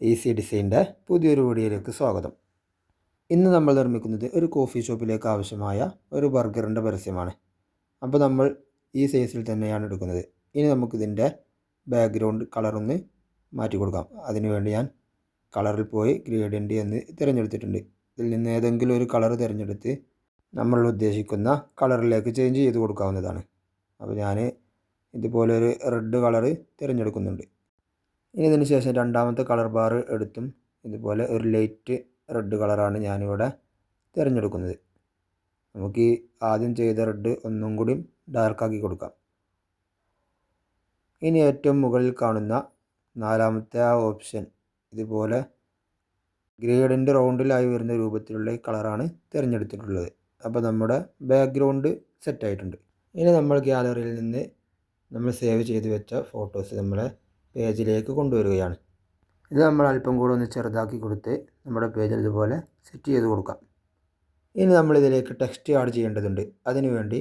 Easy ഡിസൈൻ്റെ പുതിയൊരു വീഡിയോയിലേക്ക് സ്വാഗതം. ഇന്ന് നമ്മൾ നിർമ്മിക്കുന്നത് ഒരു കോഫി ഷോപ്പിലേക്ക് ആവശ്യമായ ഒരു ബർഗറിൻ്റെ പരസ്യമാണ്. അപ്പോൾ നമ്മൾ ഈ സൈസിൽ തന്നെയാണ് എടുക്കുന്നത്. ഇനി നമുക്കിതിൻ്റെ ബാക്ക്ഗ്രൗണ്ട് കളറൊന്ന് മാറ്റി കൊടുക്കാം. അതിനുവേണ്ടി ഞാൻ കളറിൽ പോയി ഗ്രേഡിയൻ്റ് എന്ന് തിരഞ്ഞെടുത്തിട്ടുണ്ട്. ഇതിൽ നിന്ന് ഏതെങ്കിലും ഒരു കളർ തിരഞ്ഞെടുത്ത് നമ്മൾ ഉദ്ദേശിക്കുന്ന കളറിലേക്ക് ചേഞ്ച് ചെയ്ത് കൊടുക്കാവുന്നതാണ്. അപ്പോൾ ഞാൻ ഇതുപോലെ ഒരു റെഡ് കളറ് തിരഞ്ഞെടുക്കുന്നുണ്ട്. ഇനി ഇതിന് ശേഷം രണ്ടാമത്തെ കളർ ബാർ എടുത്തും ഇതുപോലെ ഒരു ലൈറ്റ് റെഡ് കളറാണ് ഞാനിവിടെ തിരഞ്ഞെടുക്കുന്നത്. നമുക്ക് ഈ ആദ്യം ചെയ്ത റെഡ് ഒന്നും കൂടി ഡാർക്കാക്കി കൊടുക്കാം. ഇനി ഏറ്റവും മുകളിൽ കാണുന്ന നാലാമത്തെ ആ ഓപ്ഷൻ ഇതുപോലെ ഗ്രേഡിൻ്റെ റൗണ്ടിലായി വരുന്ന രൂപത്തിലുള്ള കളറാണ് തിരഞ്ഞെടുത്തിട്ടുള്ളത്. അപ്പോൾ നമ്മുടെ ബാക്ക്ഗ്രൗണ്ട് സെറ്റായിട്ടുണ്ട്. ഇനി നമ്മൾ ഗാലറിയിൽ നിന്ന് നമ്മൾ സേവ് ചെയ്ത് വെച്ച ഫോട്ടോസ് നമ്മളെ പേജിലേക്ക് കൊണ്ടുവരികയാണ്. ഇത് നമ്മൾ അല്പം കൂടെ ഒന്ന് ചെറുതാക്കി കൊടുത്ത് നമ്മുടെ പേജിൽ ഇതുപോലെ സെറ്റ് ചെയ്ത് കൊടുക്കാം. ഇനി നമ്മൾ ഇതിലേക്ക് ടെക്സ്റ്റ് ആഡ് ചെയ്യേണ്ടതുണ്ട്. അതിനുവേണ്ടി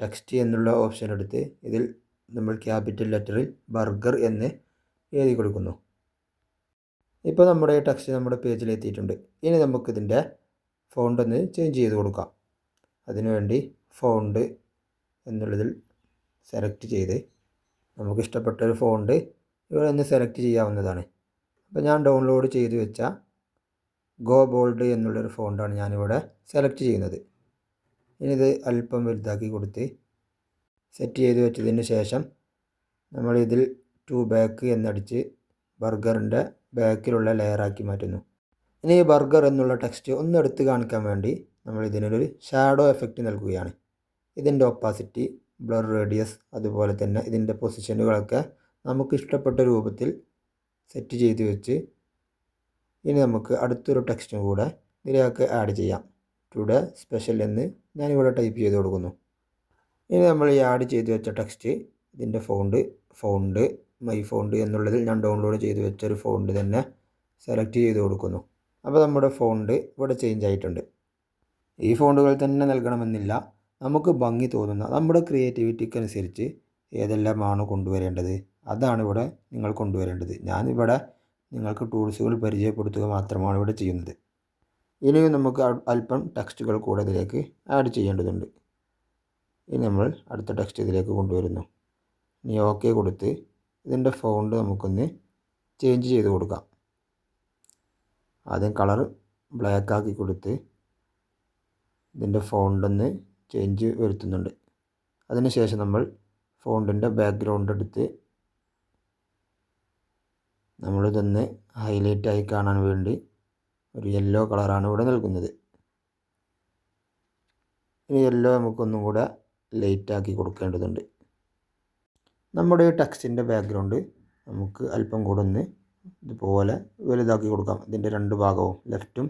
ടെക്സ്റ്റ് എന്നുള്ള ഓപ്ഷൻ എടുത്ത് ഇതിൽ നമ്മൾ ക്യാപിറ്റൽ ലെറ്ററിൽ ബർഗർ എന്ന് എഴുതി കൊടുക്കുന്നു. ഇപ്പോൾ നമ്മുടെ ടെക്സ്റ്റ് നമ്മുടെ പേജിൽ എത്തിയിട്ടുണ്ട്. ഇനി നമുക്കിതിൻ്റെ ഫോണ്ട് ഒന്ന് ചേഞ്ച് ചെയ്ത് കൊടുക്കാം. അതിനുവേണ്ടി ഫോണ്ട് എന്നുള്ളതിൽ സെലക്ട് ചെയ്ത് നമുക്ക് ഇഷ്ടപ്പെട്ടൊരു ഫോണ്ട് ഇവിടെ നിന്ന് സെലക്ട് ചെയ്യാവുന്നതാണ്. അപ്പോൾ ഞാൻ ഡൗൺലോഡ് ചെയ്ത് വെച്ച ഗോ ബോൾഡ് എന്നുള്ളൊരു ഫോണ്ടാണ് ഞാനിവിടെ സെലക്ട് ചെയ്യുന്നത്. ഇനി ഇത് അല്പം വലുതാക്കി കൊടുത്ത് സെറ്റ് ചെയ്ത് വെച്ചതിന് ശേഷം നമ്മളിതിൽ ടു ബാക്ക് എന്നടിച്ച് ബർഗറിൻ്റെ ബാക്കിലുള്ള ലെയറാക്കി മാറ്റുന്നു. ഇനി ഈ ബർഗർ എന്നുള്ള ടെക്സ്റ്റ് ഒന്ന് എടുത്ത് കാണിക്കാൻ വേണ്ടി നമ്മൾ ഇതിനൊരു ഷാഡോ എഫക്റ്റ് നൽകുകയാണ്. ഇതിൻ്റെ ഒപ്പാസിറ്റി, ബ്ലർ റേഡിയസ്, അതുപോലെ തന്നെ ഇതിൻ്റെ പൊസിഷനുകളൊക്കെ നമുക്ക് ഇഷ്ടപ്പെട്ട രൂപത്തിൽ സെറ്റ് ചെയ്ത് വെച്ച് ഇനി നമുക്ക് അടുത്തൊരു ടെക്സ്റ്റും കൂടെ ഇതിലേക്ക് ആഡ് ചെയ്യാം. ടുഡേ സ്പെഷ്യൽ എന്ന് ഞാനിവിടെ ടൈപ്പ് ചെയ്ത് കൊടുക്കുന്നു. ഇനി നമ്മൾ ഈ ആഡ് ചെയ്ത് വെച്ച ടെക്സ്റ്റ് ഇതിൻ്റെ ഫോണ്ട് മൈ ഫോണ്ട് എന്നുള്ളതിൽ ഞാൻ ഡൗൺലോഡ് ചെയ്ത് വെച്ചൊരു ഫോണ്ട് തന്നെ സെലക്ട് ചെയ്ത് കൊടുക്കുന്നു. അപ്പോൾ നമ്മുടെ ഫോണ്ട് ഇവിടെ ചേഞ്ച് ആയിട്ടുണ്ട്. ഈ ഫോണ്ടുകൾ തന്നെ നൽകണമെന്നില്ല. നമുക്ക് ഭംഗി തോന്നുന്ന നമ്മുടെ ക്രിയേറ്റിവിറ്റിക്ക് അനുസരിച്ച് ഏതെല്ലാമാണ് കൊണ്ടുവരേണ്ടത് അതാണ് ഇവിടെ നിങ്ങൾ കൊണ്ടുവരേണ്ടത്. ഞാനിവിടെ നിങ്ങൾക്ക് ടൂൾസുകൾ പരിചയപ്പെടുത്തുക മാത്രമാണ് ഇവിടെ ചെയ്യുന്നത്. ഇനിയും നമുക്ക് അല്പം ടെക്സ്റ്റുകൾ കൂടെ ഇതിലേക്ക് ആഡ് ചെയ്യേണ്ടതുണ്ട്. ഇനി നമ്മൾ അടുത്ത ടെക്സ്റ്റ് ഇതിലേക്ക് കൊണ്ടുവരുന്നു. ഇനി ഓക്കെ കൊടുത്ത് ഇതിൻ്റെ ഫോണ്ട് നമുക്കൊന്ന് ചേഞ്ച് ചെയ്ത് കൊടുക്കാം. ആദ്യം കളർ ബ്ലാക്ക് ആക്കി കൊടുത്ത് ഇതിൻ്റെ ഫോണ്ടൊന്ന് ചേഞ്ച് വരുത്തുന്നുണ്ട്. അതിനുശേഷം നമ്മൾ ഫോണ്ടിൻ്റെ ബാക്ക്ഗ്രൗണ്ട് എടുത്ത് നമ്മളിതൊന്ന് ഹൈലൈറ്റായി കാണാൻ വേണ്ടി ഒരു യെല്ലോ കളറാണ് ഇവിടെ നൽകുന്നത്. ഇനി യെല്ലോ നമുക്കൊന്നും കൂടെ ലൈറ്റാക്കി കൊടുക്കേണ്ടതുണ്ട്. നമ്മുടെ ഈ ടെക്സ്റ്റിൻ്റെ ബാക്ക്ഗ്രൗണ്ട് നമുക്ക് അല്പം കൂടെ ഒന്ന് ഇതുപോലെ വലുതാക്കി കൊടുക്കാം. ഇതിൻ്റെ രണ്ട് ഭാഗവും ലെഫ്റ്റും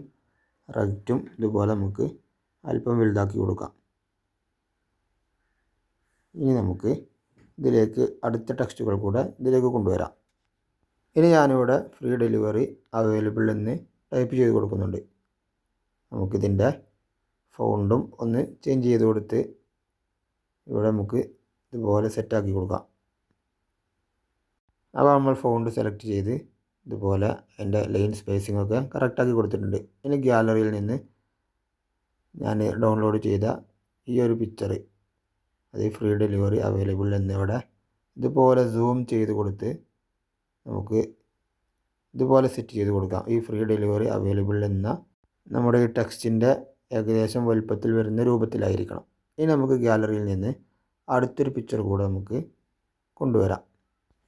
റൈറ്റും ഇതുപോലെ നമുക്ക് അല്പം വലുതാക്കി കൊടുക്കാം. ഇനി നമുക്ക് ഇതിലേക്ക് അടുത്ത ടെക്സ്റ്റുകൾ കൂടെ ഇതിലേക്ക് കൊണ്ടുവരാം. ഇനി ഞാനിവിടെ ഫ്രീ ഡെലിവറി അവൈലബിൾ എന്ന് ടൈപ്പ് ചെയ്ത് കൊടുക്കുന്നുണ്ട്. നമുക്കിതിൻ്റെ ഫോണ്ടും ഒന്ന് ചേഞ്ച് ചെയ്ത് കൊടുത്ത് ഇവിടെ നമുക്ക് ഇതുപോലെ സെറ്റാക്കി കൊടുക്കാം. അപ്പോൾ നമ്മൾ ഫോണ്ട് സെലക്ട് ചെയ്ത് ഇതുപോലെ അതിൻ്റെ ലൈൻ സ്പേസിംഗ് ഒക്കെ കറക്റ്റാക്കി കൊടുത്തിട്ടുണ്ട്. ഇനി ഗാലറിയിൽ നിന്ന് ഞാൻ ഡൗൺലോഡ് ചെയ്ത ഈ ഒരു പിക്ചർ അത് ഫ്രീ ഡെലിവറി അവൈലബിൾ എന്നിവിടെ ഇതുപോലെ സൂം ചെയ്ത് കൊടുത്ത് നമുക്ക് ഇതുപോലെ സെറ്റ് ചെയ്ത് കൊടുക്കാം. ഈ ഫ്രീ ഡെലിവറി അവൈലബിൾ എന്ന നമ്മുടെ ഈ ടെക്സ്റ്റിൻ്റെ ഏകദേശം വലുപ്പത്തിൽ വരുന്ന രൂപത്തിലായിരിക്കണം. ഇനി നമുക്ക് ഗാലറിയിൽ നിന്ന് അടുത്തൊരു പിക്ചർ കൂടെ നമുക്ക് കൊണ്ടുവരാം.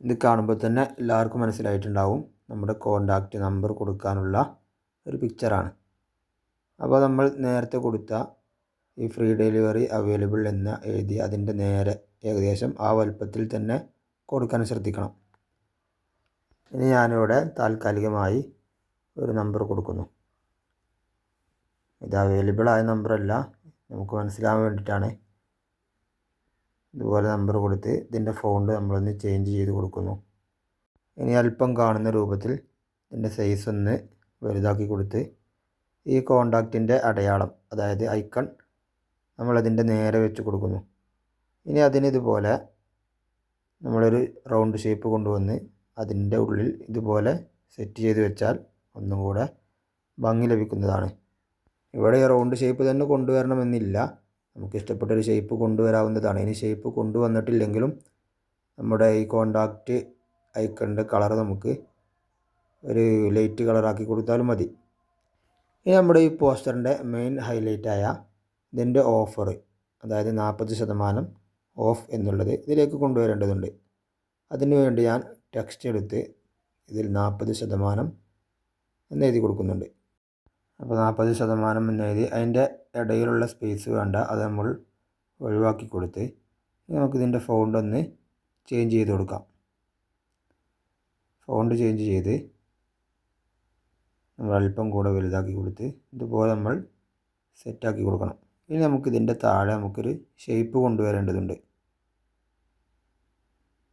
ഇത് കാണുമ്പോൾ തന്നെ എല്ലാവർക്കും മനസ്സിലായിട്ടുണ്ടാവും നമ്മുടെ കോൺടാക്റ്റ് നമ്പർ കൊടുക്കാനുള്ള ഒരു പിക്ചറാണ്. അപ്പോൾ നമ്മൾ നേരത്തെ കൊടുത്ത ഈ ഫ്രീ ഡെലിവറി അവൈലബിൾ എന്ന് എഴുതി അതിൻ്റെ നേരെ ഏകദേശം ആ വലുപ്പത്തിൽ തന്നെ കൊടുക്കാൻ ശ്രദ്ധിക്കണം. ഇനി ഞാനിവിടെ താൽക്കാലികമായി ഒരു നമ്പർ കൊടുക്കുന്നു. ഇത് അവൈലബിൾ ആയ നമ്പറല്ല, നമുക്ക് മനസ്സിലാവാൻ വേണ്ടിയിട്ടാണ്. ഇതുപോലെ നമ്പർ കൊടുത്ത് ഇതിൻ്റെ ഫോണ്ട് നമ്മളൊന്ന് ചേഞ്ച് ചെയ്ത് കൊടുക്കുന്നു. ഇനി അല്പം കാണുന്ന രൂപത്തിൽ ഇതിൻ്റെ സൈസ് ഒന്ന് വലുതാക്കി കൊടുത്ത് ഈ കോണ്ടാക്റ്റിൻ്റെ അടയാളം അതായത് ഐക്കൺ നമ്മളതിൻ്റെ നേരെ വെച്ച് കൊടുക്കുന്നു. ഇനി അതിനിതുപോലെ നമ്മളൊരു റൗണ്ട് ഷേപ്പ് കൊണ്ടുവന്ന് അതിൻ്റെ ഉള്ളിൽ ഇതുപോലെ സെറ്റ് ചെയ്ത് വെച്ചാൽ ഒന്നും കൂടെ ഭംഗി ലഭിക്കുന്നതാണ്. ഇവിടെ റൗണ്ട് ഷേപ്പ് തന്നെ കൊണ്ടുവരണമെന്നില്ല, നമുക്ക് ഇഷ്ടപ്പെട്ടൊരു ഷേപ്പ് കൊണ്ടുവരാവുന്നതാണ്. ഇനി ഷേപ്പ് കൊണ്ടുവന്നിട്ടില്ലെങ്കിലും നമ്മുടെ ഈ കോണ്ടാക്റ്റ് ഐക്കണിൻ്റെ കളർ നമുക്ക് ഒരു ലൈറ്റ് കളറാക്കി കൊടുത്താലും മതി. ഇനി നമ്മുടെ ഈ പോസ്റ്ററിൻ്റെ മെയിൻ ഹൈലൈറ്റായ ഇതിൻ്റെ ഓഫർ, അതായത് 40% ഓഫ് എന്നുള്ളത് ഇതിലേക്ക് കൊണ്ടുവരേണ്ടതുണ്ട്. അതിനു വേണ്ടി ഞാൻ ടെക്സ്റ്റ് എടുത്ത് ഇതിൽ 40% എന്ന് എഴുതി കൊടുക്കുന്നുണ്ട്. അപ്പോൾ 40% എന്നെഴുതി അതിൻ്റെ ഇടയിലുള്ള സ്പേസ് വേണ്ട, അത് നമ്മൾ ഒഴിവാക്കി കൊടുത്ത് നമുക്കിതിൻ്റെ ഫോണ്ട് ഒന്ന് ചേഞ്ച് ചെയ്ത് കൊടുക്കാം. ഫോണ്ട് ചേഞ്ച് ചെയ്ത് നമ്മൾ അല്പം കൂടെ വലുതാക്കി കൊടുത്ത് ഇതുപോലെ നമ്മൾ സെറ്റാക്കി കൊടുക്കണം. ഇനി നമുക്കിതിൻ്റെ താഴെ നമുക്കൊരു ഷേപ്പ് കൊണ്ടുവരേണ്ടതുണ്ട്.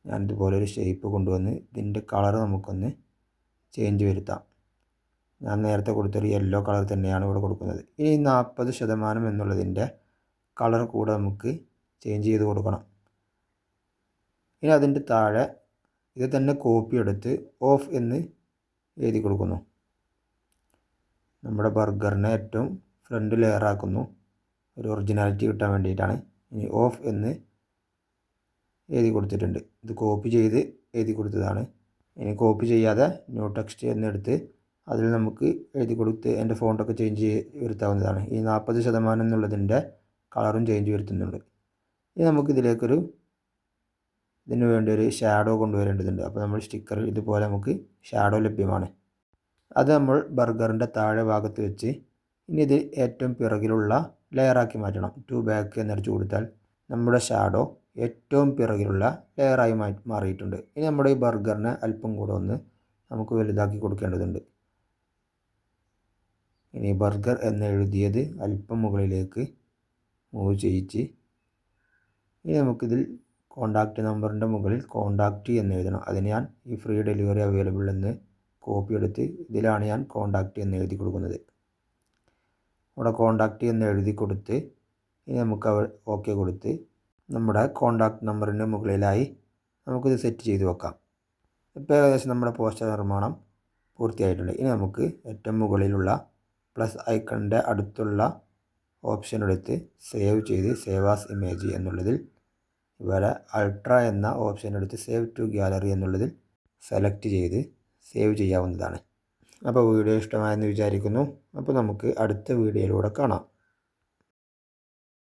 ഞാനിതുപോലെ ഒരു ഷേപ്പ് കൊണ്ടുവന്ന് ഇതിൻ്റെ കളർ നമുക്കൊന്ന് ചേഞ്ച് വരുത്താം. ഞാൻ നേരത്തെ കൊടുത്തൊരു യെല്ലോ കളർ തന്നെയാണ് ഇവിടെ കൊടുക്കുന്നത്. ഇനി 40% എന്നുള്ളതിൻ്റെ കളർ കൂടെ നമുക്ക് ചേഞ്ച് ചെയ്ത് കൊടുക്കണം. ഇനി അതിൻ്റെ താഴെ ഇത് തന്നെ കോപ്പി എടുത്ത് ഓഫ് എന്ന് എഴുതി കൊടുക്കുന്നു. നമ്മുടെ ബർഗറിനെ ഏറ്റവും ഫ്രണ്ട് ലെയറാക്കുന്നു, ഒരു ഒറിജിനാലിറ്റി കിട്ടാൻ വേണ്ടിയിട്ടാണ്. ഇനി ഓഫ് എന്ന് എഴുതി കൊടുത്തിട്ടുണ്ട്. ഇത് കോപ്പി ചെയ്ത് എഴുതി കൊടുത്തതാണ്. ഇനി കോപ്പി ചെയ്യാതെ ന്യൂ ടെക്സ്റ്റ് എന്നെടുത്ത് അതിൽ നമുക്ക് എഴുതി കൊടുത്ത് എൻ്റെ ഫോണ്ടൊക്കെ ചേഞ്ച് വരുത്താവുന്നതാണ്. ഈ 40% എന്നുള്ളതിൻ്റെ കളറും ചേഞ്ച് വരുത്തുന്നുണ്ട്. ഇനി നമുക്കിതിലേക്കൊരു ഇതിനു വേണ്ടി ഒരു ഷാഡോ കൊണ്ടുവരേണ്ടതുണ്ട്. അപ്പോൾ നമ്മൾ സ്റ്റിക്കറിൽ ഇതുപോലെ നമുക്ക് ഷാഡോ ലഭ്യമാണ്. അത് നമ്മൾ ബർഗറിൻ്റെ താഴെ ഭാഗത്ത് വെച്ച് ഇനി ഇത് ഏറ്റവും പിറകിലുള്ള ലെയറാക്കി മാറ്റണം. ടു ബാക്ക് എന്നടിച്ചു കൊടുത്താൽ നമ്മുടെ ഷാഡോ ഏറ്റവും പിറകിലുള്ള ലെയറായി മാറിയിട്ടുണ്ട്. ഇനി നമ്മുടെ ഈ ബർഗറിനെ അല്പം കൂടെ ഒന്ന് നമുക്ക് വലുതാക്കി കൊടുക്കേണ്ടതുണ്ട്. ഇനി ബർഗർ എന്ന് എഴുതിയത് അല്പം മുകളിലേക്ക് മൂവ് ചെയ്യിച്ച് ഇനി നമുക്കിതിൽ കോണ്ടാക്റ്റ് നമ്പറിൻ്റെ മുകളിൽ കോണ്ടാക്റ്റ് എന്ന് എഴുതണം. അതിന് ഞാൻ ഈ ഫ്രീ ഡെലിവറി അവൈലബിൾ എന്ന് കോപ്പി എടുത്ത് ഇതിലാണ് ഞാൻ കോണ്ടാക്റ്റ് എന്ന് എഴുതി കൊടുക്കുന്നത്. ഇവിടെ കോണ്ടാക്റ്റ് എന്ന് എഴുതി കൊടുത്ത് ഇനി നമുക്ക് ഓക്കെ കൊടുത്ത് നമ്മുടെ കോണ്ടാക്റ്റ് നമ്പറിൻ്റെ മുകളിലായി നമുക്കിത് സെറ്റ് ചെയ്ത് വെക്കാം. ഇപ്പോൾ ഏകദേശം നമ്മുടെ പോസ്റ്റർ നിർമ്മാണം പൂർത്തിയായിട്ടുണ്ട്. ഇനി നമുക്ക് ഏറ്റവും മുകളിലുള്ള പ്ലസ് ഐക്കണിൻ്റെ അടുത്തുള്ള ഓപ്ഷൻ എടുത്ത് സേവ് ചെയ്ത് സേവ് ആസ് ഇമേജ് എന്നുള്ളതിൽ ഇവിടെ അൾട്ര എന്ന ഓപ്ഷൻ എടുത്ത് സേവ് ടു ഗാലറി എന്നുള്ളതിൽ സെലക്ട് ചെയ്ത് സേവ് ചെയ്യാവുന്നതാണ്. അപ്പോൾ വീഡിയോ ഇഷ്ടമായെന്ന് വിചാരിക്കുന്നു. അപ്പോൾ നമുക്ക് അടുത്ത വീഡിയോയിലൂടെ കാണാം.